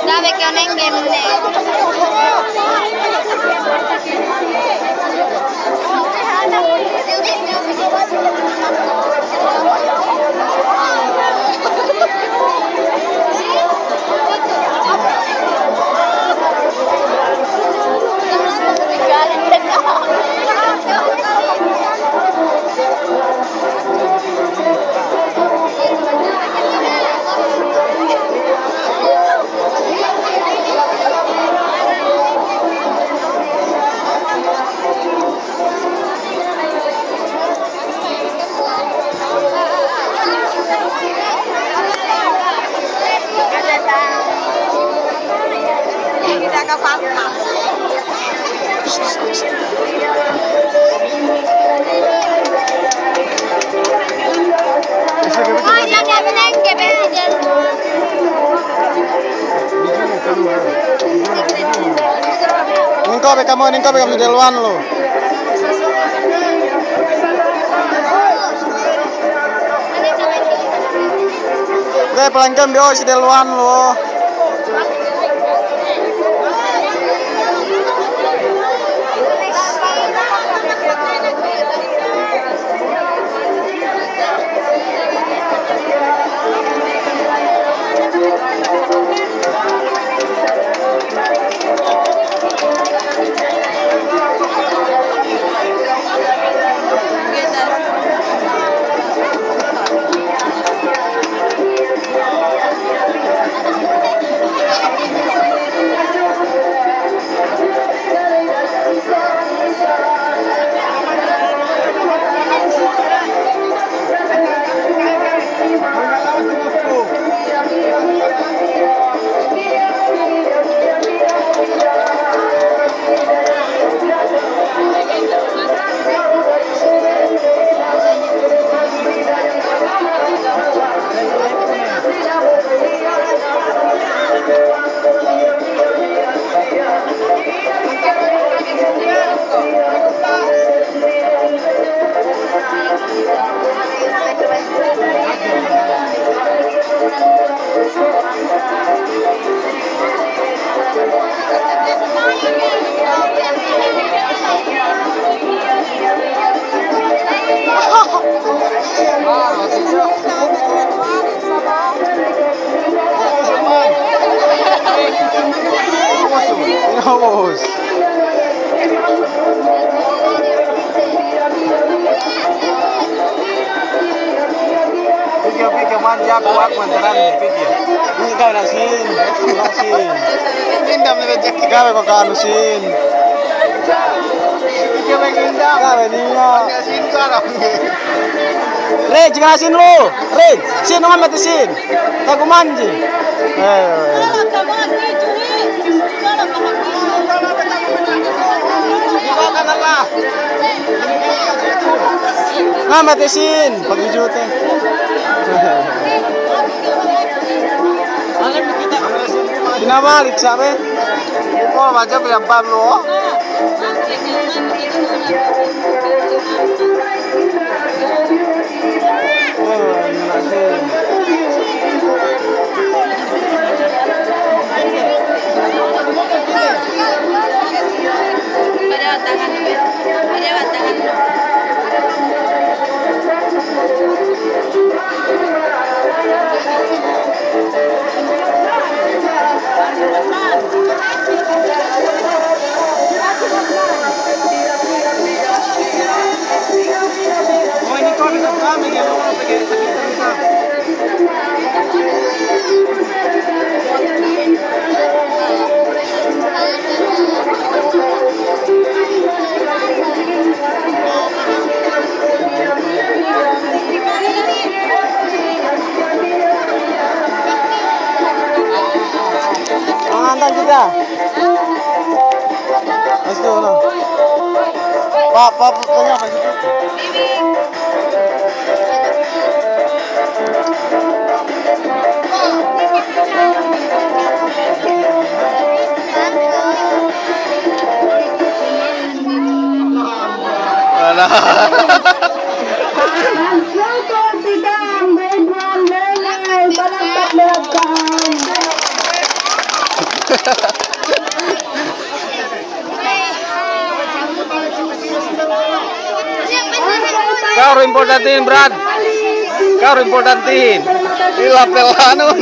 Sabe que un engemme. Kita ke pasar. Ningko kamu di deluan lo. Deh pelanggan dia si deluan lo. Vamos. Pikir manja kuat mantaran pikir. Ini kau nasin. Indam lebih cek kau kok kanusin. Pikir mengindam. Kau niya. Nasin kau. Red, jangan nasin lu. Red, sin naman matisin. Tagu manji. Nga matisin pag-jute. Pinabalik sabi. Oh, baca pilihan lo. Paputanya apa gitu? Mana? Syukur sidang Ridwan Lele Balap belakang. Kau importantin, Brad. Kau importantin. Ini lapel anun.